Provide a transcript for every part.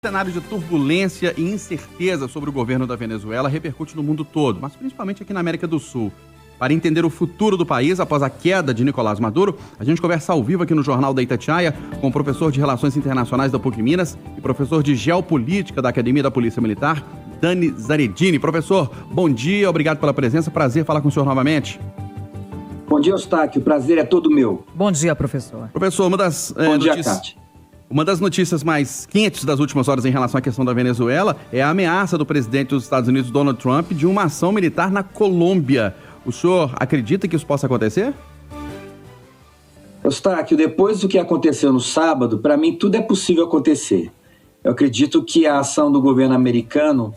O cenário de turbulência e incerteza sobre o governo da Venezuela repercute no mundo todo, mas principalmente aqui na América do Sul. Para entender o futuro do país após a queda de Nicolás Maduro, a gente conversa ao vivo aqui no Jornal da Itatiaia com o professor de Relações Internacionais da PUC Minas e professor de Geopolítica da Academia da Polícia Militar, Dani Zaredini. Professor, bom dia, obrigado pela presença, prazer falar com o senhor novamente. Bom dia, Eustáquio, o prazer é todo meu. Bom dia, professor. Professor, uma das notícias mais quentes das últimas horas em relação à questão da Venezuela é a ameaça do presidente dos Estados Unidos, Donald Trump, de uma ação militar na Colômbia. O senhor acredita que isso possa acontecer? Eustáquio, depois do que aconteceu no sábado, para mim tudo é possível acontecer. Eu acredito que a ação do governo americano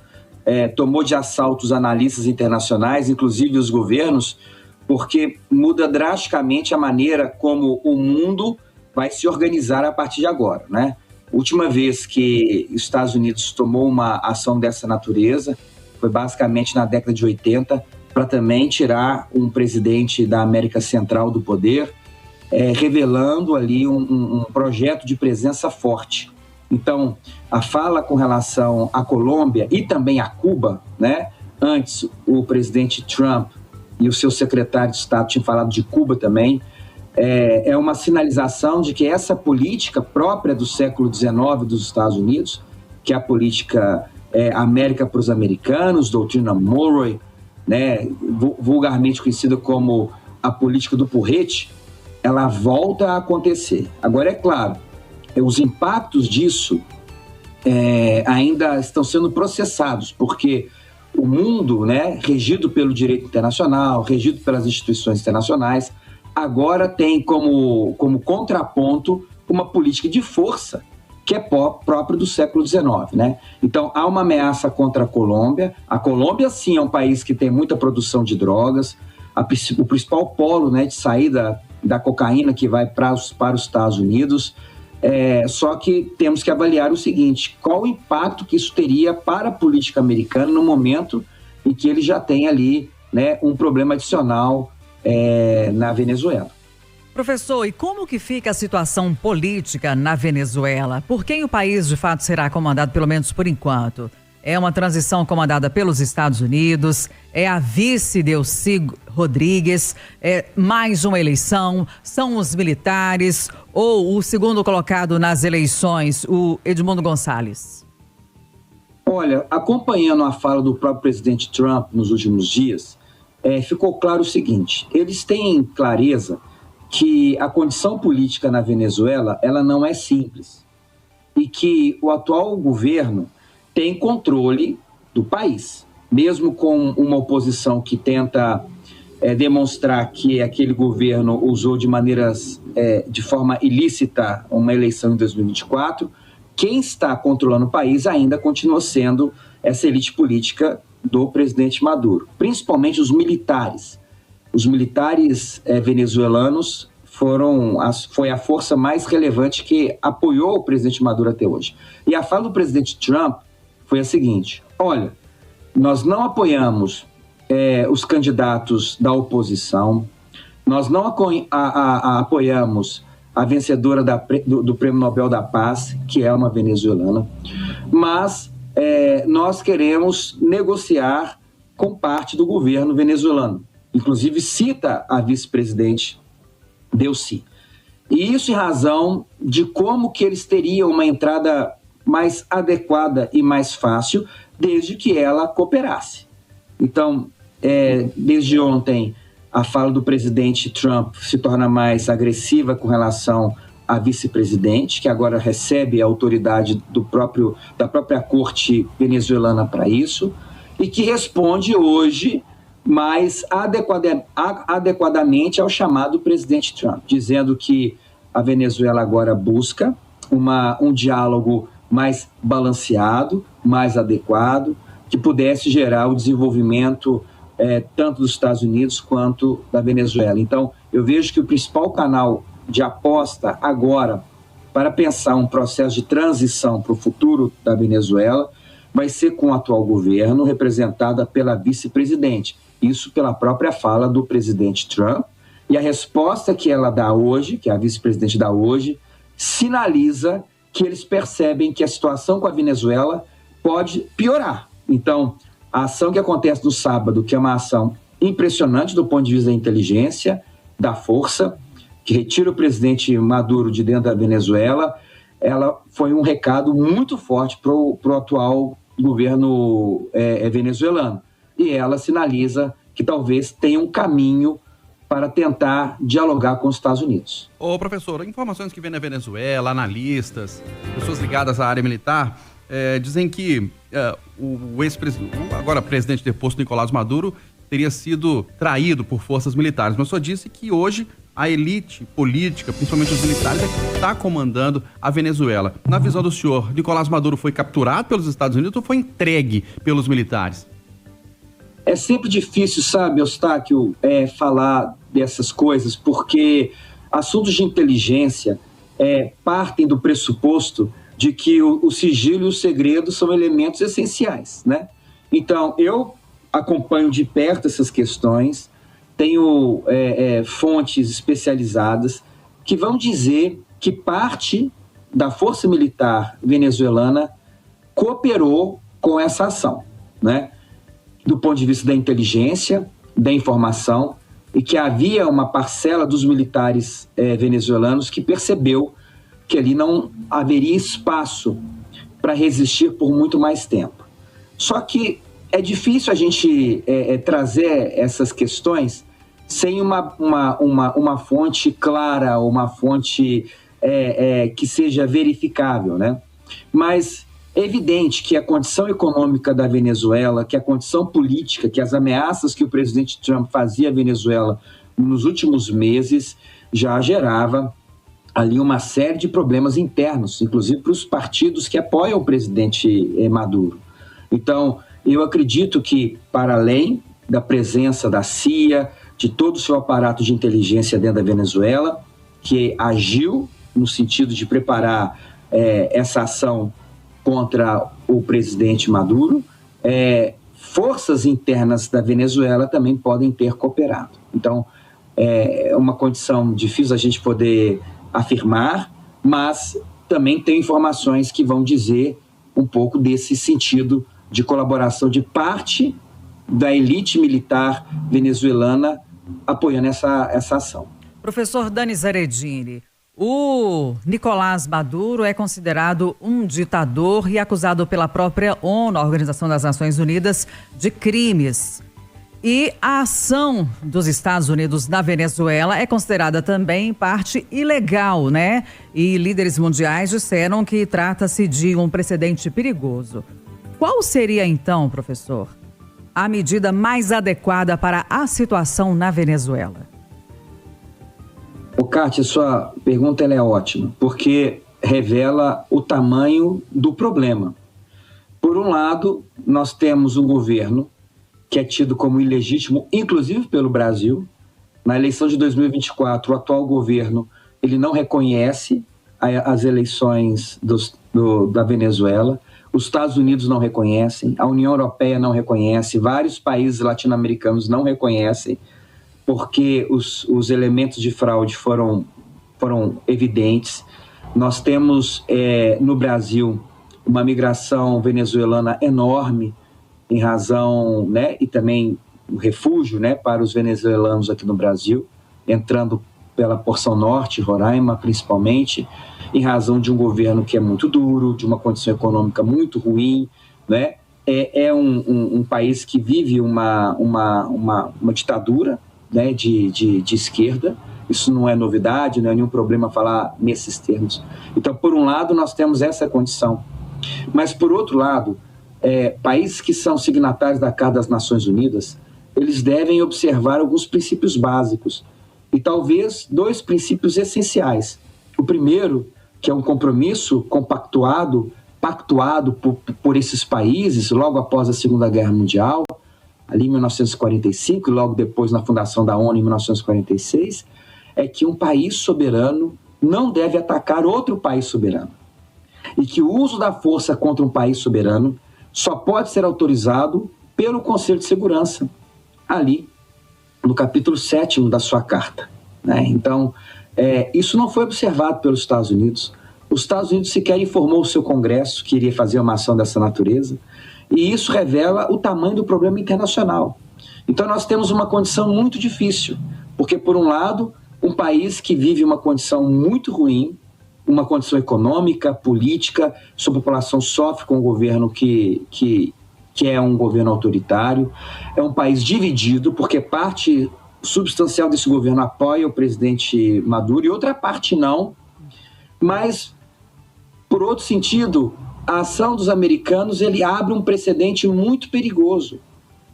tomou de assalto os analistas internacionais, inclusive os governos, porque muda drasticamente a maneira como o mundo vai se organizar a partir de agora, né? Última vez que os Estados Unidos tomou uma ação dessa natureza foi basicamente na década de 80, para também tirar um presidente da América Central do poder, revelando ali um projeto de presença forte. Então, a fala com relação à Colômbia e também a Cuba, né? Antes, o presidente Trump e o seu secretário de Estado tinham falado de Cuba também, é uma sinalização de que essa política própria do século XIX dos Estados Unidos, que é a política América para os americanos, doutrina Monroe, né, vulgarmente conhecida como a política do porrete, ela volta a acontecer. Agora, é claro, os impactos disso ainda estão sendo processados, porque o mundo, né, regido pelo direito internacional, regido pelas instituições internacionais, agora tem como contraponto uma política de força que é própria do século XIX, né? Então, há uma ameaça contra a Colômbia. A Colômbia, sim, é um país que tem muita produção de drogas, o principal polo, né, de saída da cocaína que vai para os Estados Unidos. Só que temos que avaliar o seguinte: qual o impacto que isso teria para a política americana no momento em que ele já tem ali, né, um problema adicional na Venezuela. Professor, e como que fica a situação política na Venezuela? Por quem o país de fato será comandado, pelo menos por enquanto? É uma transição comandada pelos Estados Unidos? É a vice Delcy Rodrigues? É mais uma eleição? São os militares? Ou o segundo colocado nas eleições, o Edmundo Gonçalves? Olha, acompanhando a fala do próprio presidente Trump nos últimos dias, ficou claro o seguinte: eles têm clareza que a condição política na Venezuela ela não é simples e que o atual governo tem controle do país, mesmo com uma oposição que tenta demonstrar que aquele governo usou de forma ilícita uma eleição em 2024, quem está controlando o país ainda continua sendo essa elite política do presidente Maduro, principalmente os militares. Os militares venezuelanos foi a força mais relevante que apoiou o presidente Maduro até hoje. E a fala do presidente Trump foi a seguinte: olha, nós não apoiamos os candidatos da oposição, nós não apoiamos a vencedora do Prêmio Nobel da Paz, que é uma venezuelana, mas nós queremos negociar com parte do governo venezuelano. Inclusive cita a vice-presidente Delcy. E isso em razão de como que eles teriam uma entrada mais adequada e mais fácil, desde que ela cooperasse. Então, desde ontem, a fala do presidente Trump se torna mais agressiva com relação à vice-presidente, que agora recebe a autoridade da própria corte venezuelana para isso, e que responde hoje mais adequadamente ao chamado presidente Trump, dizendo que a Venezuela agora busca um diálogo mais balanceado, mais adequado, que pudesse gerar o desenvolvimento tanto dos Estados Unidos quanto da Venezuela. Então, eu vejo que o principal canal de aposta agora para pensar um processo de transição para o futuro da Venezuela vai ser com o atual governo, representada pela vice-presidente. Isso pela própria fala do presidente Trump. E a resposta que ela dá hoje, que a vice-presidente dá hoje, sinaliza que eles percebem que a situação com a Venezuela pode piorar. Então, a ação que acontece no sábado, que é uma ação impressionante do ponto de vista da inteligência, da força, que retira o presidente Maduro de dentro da Venezuela, ela foi um recado muito forte para o atual governo venezuelano. E ela sinaliza que talvez tenha um caminho para tentar dialogar com os Estados Unidos. Ô, professor, informações que vêm na Venezuela, analistas, pessoas ligadas à área militar, dizem que o ex-presidente, agora presidente deposto Nicolás Maduro, teria sido traído por forças militares. Mas o senhor disse que hoje a elite política, principalmente os militares, é que está comandando a Venezuela. Na visão do senhor, Nicolás Maduro foi capturado pelos Estados Unidos ou foi entregue pelos militares? É sempre difícil, sabe, Eustáquio, falar dessas coisas, porque assuntos de inteligência partem do pressuposto de que o sigilo e o segredo são elementos essenciais, né? Então, eu acompanho de perto essas questões, tenho fontes especializadas que vão dizer que parte da força militar venezuelana cooperou com essa ação, né? Do ponto de vista da inteligência, da informação, e que havia uma parcela dos militares venezuelanos que percebeu que ali não haveria espaço para resistir por muito mais tempo. Só que é difícil a gente trazer essas questões sem uma fonte clara, uma fonte que seja verificável, né? Mas é evidente que a condição econômica da Venezuela, que a condição política, que as ameaças que o presidente Trump fazia à Venezuela nos últimos meses já gerava ali uma série de problemas internos, inclusive para os partidos que apoiam o presidente Maduro. Então, eu acredito que, para além da presença da CIA, de todo o seu aparato de inteligência dentro da Venezuela, que agiu no sentido de preparar essa ação contra o presidente Maduro, forças internas da Venezuela também podem ter cooperado. Então, é uma condição difícil a gente poder afirmar, mas também tem informações que vão dizer um pouco desse sentido de colaboração de parte da elite militar venezuelana apoiando essa ação. Professor Dani Zaredini, o Nicolás Maduro é considerado um ditador e acusado pela própria ONU, a Organização das Nações Unidas, de crimes. E a ação dos Estados Unidos na Venezuela é considerada também parte ilegal, né? E líderes mundiais disseram que trata-se de um precedente perigoso. Qual seria, então, professor, a medida mais adequada para a situação na Venezuela? Kátia, sua pergunta é ótima, porque revela o tamanho do problema. Por um lado, nós temos um governo que é tido como ilegítimo, inclusive pelo Brasil. Na eleição de 2024, o atual governo ele não reconhece as eleições da Venezuela. Os Estados Unidos não reconhecem, a União Europeia não reconhece, vários países latino-americanos não reconhecem, porque os elementos de fraude foram evidentes. Nós temos no Brasil uma migração venezuelana enorme em razão, né, e também o refúgio, né, para os venezuelanos aqui no Brasil, entrando pela porção norte, Roraima principalmente, em razão de um governo que é muito duro, de uma condição econômica muito ruim, né? É um país que vive uma ditadura, né, de esquerda. Isso não é novidade, não é nenhum problema falar nesses termos. Então, por um lado, nós temos essa condição. Mas, por outro lado, países que são signatários da Carta das Nações Unidas, eles devem observar alguns princípios básicos. E talvez 2 princípios essenciais. O primeiro, que é um compromisso pactuado por esses países logo após a Segunda Guerra Mundial, ali em 1945 e logo depois na fundação da ONU em 1946, é que um país soberano não deve atacar outro país soberano. E que o uso da força contra um país soberano só pode ser autorizado pelo Conselho de Segurança, ali no capítulo 7º da sua carta, né? Então, isso não foi observado pelos Estados Unidos. Os Estados Unidos sequer informou o seu Congresso que iria fazer uma ação dessa natureza, e isso revela o tamanho do problema internacional. Então nós temos uma condição muito difícil, porque por um lado, um país que vive uma condição muito ruim, uma condição econômica, política, sua população sofre com um governo que é um governo autoritário, é um país dividido, porque parte substancial desse governo apoia o presidente Maduro e outra parte não, mas, por outro sentido, a ação dos americanos ele abre um precedente muito perigoso,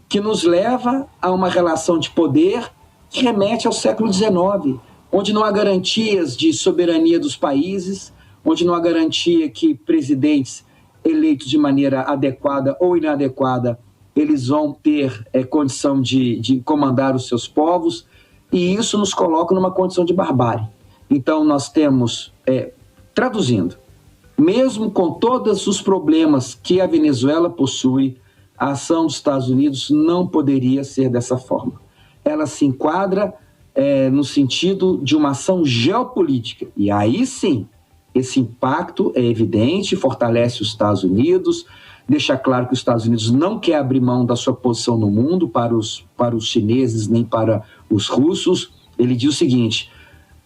que nos leva a uma relação de poder que remete ao século XIX, onde não há garantias de soberania dos países, onde não há garantia que presidentes eleitos de maneira adequada ou inadequada, eles vão ter condição de comandar os seus povos, e isso nos coloca numa condição de barbárie. Então nós temos, traduzindo, mesmo com todos os problemas que a Venezuela possui, a ação dos Estados Unidos não poderia ser dessa forma. Ela se enquadra no sentido de uma ação geopolítica. E aí sim, esse impacto é evidente, fortalece os Estados Unidos, deixa claro que os Estados Unidos não quer abrir mão da sua posição no mundo para os chineses nem para os russos. Ele diz o seguinte: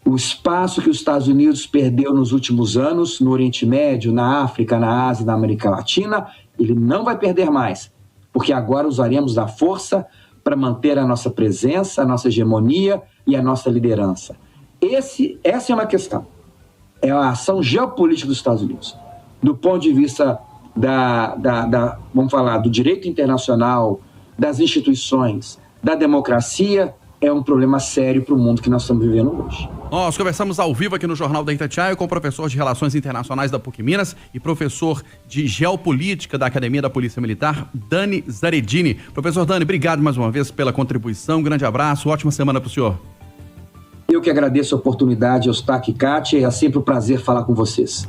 o espaço que os Estados Unidos perdeu nos últimos anos, no Oriente Médio, na África, na Ásia, na América Latina, ele não vai perder mais, porque agora usaremos da força para manter a nossa presença, a nossa hegemonia e a nossa liderança. Essa é uma questão. É a ação geopolítica dos Estados Unidos. Do ponto de vista vamos falar, do direito internacional, das instituições, da democracia, é um problema sério para o mundo que nós estamos vivendo hoje. Nós conversamos ao vivo aqui no Jornal da Itatiaia com o professor de Relações Internacionais da PUC Minas e professor de Geopolítica da Academia da Polícia Militar, Dani Zaredini. Professor Dani, obrigado mais uma vez pela contribuição, um grande abraço, ótima semana para o senhor. Eu que agradeço a oportunidade, Eustáquio e Kátia, é sempre um prazer falar com vocês.